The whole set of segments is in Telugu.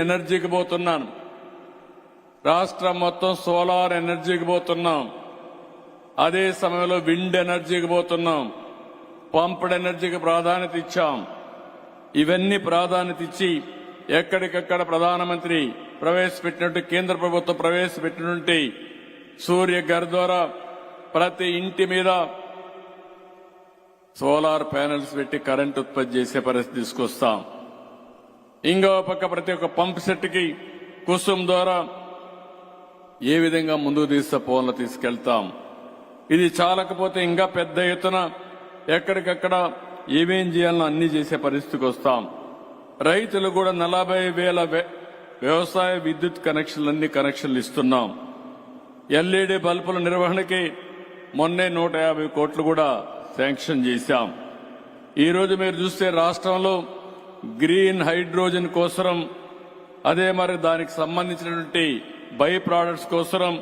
ఎనర్జీకి పోతున్నాను. రాష్ట్రం మొత్తం సోలార్ ఎనర్జీకి పోతున్నాం. అదే సమయంలో విండ్ ఎనర్జీకి పోతున్నాం. పంప్డ్ ఎనర్జీకి ప్రాధాన్యత ఇచ్చాం. ఇవన్నీ ప్రాధాన్యత ఇచ్చి ఎక్కడికక్కడ ప్రధానమంత్రి ప్రవేశపెట్టినట్టు కేంద్ర ప్రభుత్వం ప్రవేశపెట్టినట్టు సూర్య ఘర్ ద్వారా ప్రతి ఇంటి మీద సోలార్ ప్యానెల్స్ పెట్టి కరెంట్ ఉత్పత్తి చేసే పరిస్థితి తీసుకొస్తాం. ఇంకో పక్క ప్రతి ఒక్క పంప్ సెట్ కి కుసుమ్ ద్వారా ఏ విధంగా ముందుకు తీసుకుపోవాలో తీసుకెళ్తాం. ఇది చాలకపోతే ఇంకా పెద్ద ఎత్తున ఎక్కడికక్కడ ఏమేం చేయాలో అన్ని చేసే పరిస్థితికి వస్తాం. రైతులు కూడా 40,000 వ్యవసాయ విద్యుత్ కనెక్షన్లు ఇస్తున్నాం. ఎల్ఈడి బల్బుల నిర్వహణకి మొన్నే 150 కోట్లు కూడా శాంక్షన్ చేశాం. ఈ రోజు మీరు చూస్తే రాష్ట్రంలో గ్రీన్ హైడ్రోజన్ కోసం, అదే మరి దానికి సంబంధించినటువంటి బై ప్రొడక్ట్స్ కోసం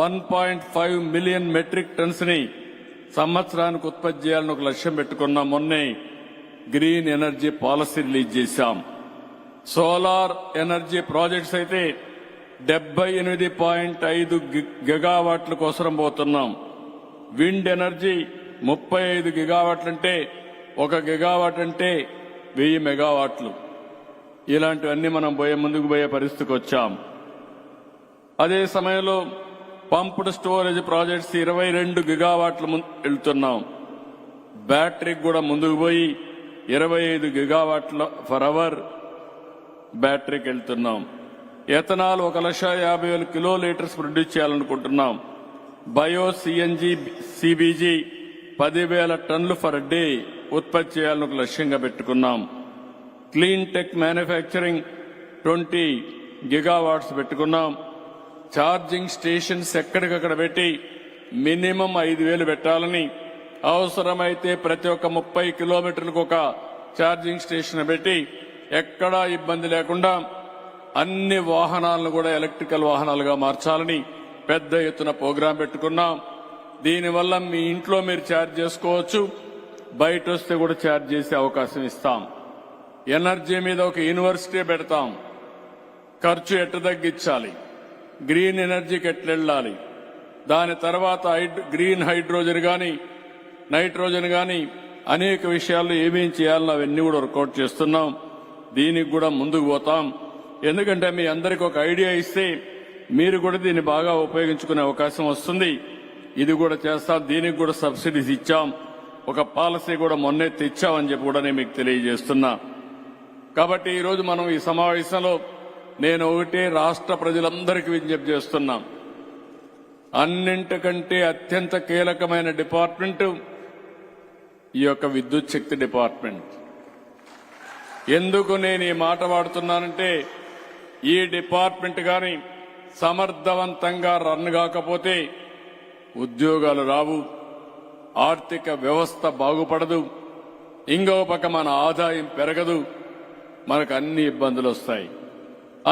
1.5 మిలియన్ మెట్రిక్ టన్స్ ని సంవత్సరానికి ఉత్పత్తి చేయాలని ఒక లక్ష్యం పెట్టుకున్నాం. మొన్నే గ్రీన్ ఎనర్జీ పాలసీ రిలీజ్ చేశాం. సోలార్ ఎనర్జీ ప్రాజెక్ట్స్ అయితే 78.5 గిగావాట్ల కోసం పోతున్నాం. విండ్ ఎనర్జీ 35 గిగావాట్లంటే 1 గిగావాట్ అంటే 1000 మెగావాట్లు. ఇలాంటివన్నీ మనం ముందుకు పోయే పరిస్థితికి వచ్చాం. అదే సమయంలో పంప్డ్ స్టోరేజ్ ప్రాజెక్ట్స్ 22 గిగావాట్ల వెళ్తున్నాం. బ్యాటరీకి కూడా ముందుకు పోయి 25 గిగావాట్ల ఫర్ అవర్ బ్యాటరీకి వెళ్తున్నాం. ఎథనాల్ 1,50,000 కిలోలీటర్స్ ప్రొడ్యూస్ చేయాలనుకుంటున్నాం. బయో సిఎన్జి సిబిజి 10,000 టన్నులు ఫర్ డే ఉత్పత్తి చేయాలని ఒక లక్ష్యంగా పెట్టుకున్నాం. క్లీన్ టెక్ మ్యానుఫ్యాక్చరింగ్ 20 గిగావాట్స్ పెట్టుకున్నాం. ఛార్జింగ్ స్టేషన్స్ ఎక్కడికక్కడ పెట్టి మినిమం 5,000 పెట్టాలని, అవసరమైతే ప్రతి ఒక్క 30 కిలోమీటర్లకు ఒక ఛార్జింగ్ స్టేషన్ పెట్టి ఎక్కడా ఇబ్బంది లేకుండా అన్ని వాహనాలను కూడా ఎలక్ట్రికల్ వాహనాలుగా మార్చాలని పెద్ద ఎత్తున ప్రోగ్రాం పెట్టుకున్నాం. దీనివల్ల మీ ఇంట్లో మీరు ఛార్జ్ చేసుకోవచ్చు, బయట వస్తే కూడా ఛార్జ్ చేసే అవకాశం ఇస్తాం. ఎనర్జీ మీద ఒక యూనివర్సిటీ పెడతాం. ఖర్చు ఎట్ట తగ్గించాలి, గ్రీన్ ఎనర్జీకి ఎట్లెళ్ళాలి, దాని తర్వాత గ్రీన్ హైడ్రోజన్ గాని నైట్రోజన్ గాని అనేక విషయాల్లో ఏమేం చేయాలో అవన్నీ కూడా వర్కౌట్ చేస్తున్నాం. దీనికి కూడా ముందుకు పోతాం. ఎందుకంటే మీ అందరికీ ఒక ఐడియా ఇస్తే మీరు కూడా దీన్ని బాగా ఉపయోగించుకునే అవకాశం వస్తుంది. ఇది కూడా చేస్తాం. దీనికి కూడా సబ్సిడీస్ ఇచ్చాం. ఒక పాలసీ కూడా మొన్నే తెచ్చామని చెప్పి కూడా నేను మీకు తెలియజేస్తున్నా. కాబట్టి ఈరోజు మనం ఈ సమావేశంలో నేను ఒకటే రాష్ట్ర ప్రజలందరికీ విజ్ఞప్తి చేస్తున్నాం. అన్నింటికంటే అత్యంత కీలకమైన డిపార్ట్మెంట్ ఈ యొక్క విద్యుత్ శక్తి డిపార్ట్మెంట్. ఎందుకు నేను ఈ మాట వాడుతున్నానంటే, ఈ డిపార్ట్మెంట్ గాని సమర్థవంతంగా రన్ కాకపోతే ఉద్యోగాలు రావు, ఆర్థిక వ్యవస్థ బాగుపడదు, ఇంకో పక్క మన ఆదాయం పెరగదు, మనకు అన్ని ఇబ్బందులు వస్తాయి.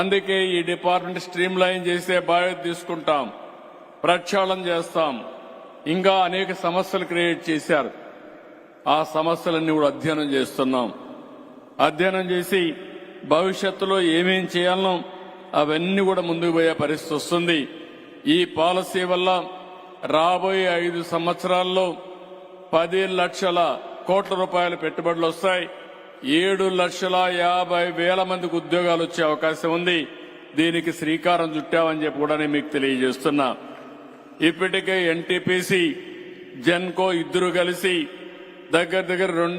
అందుకే ఈ డిపార్ట్మెంట్ స్ట్రీమ్ లైన్ చేసే బాధ్యత తీసుకుంటాం, ప్రక్షాళన చేస్తాం. ఇంకా అనేక సమస్యలు క్రియేట్ చేశారు. ఆ సమస్యలన్నీ కూడా అధ్యయనం చేస్తున్నాం. అధ్యయనం చేసి భవిష్యత్తులో ఏమేం చేయాలనో అవన్నీ కూడా ముందుకు పోయే పరిస్థితి వస్తుంది. ఈ పాలసీ వల్ల రాబోయే 5 సంవత్సరాల్లో 10 లక్షల కోట్ల రూపాయల పెట్టుబడులు వస్తాయి. 7,50,000 మందికి ఉద్యోగాలు వచ్చే అవకాశం ఉంది. దీనికి శ్రీకారం చుట్టామని చెప్పి కూడా నేను మీకు తెలియజేస్తున్నా. ఇప్పటికే ఎన్టీపీసీ జెన్కో ఇద్దరు కలిసి దగ్గర 2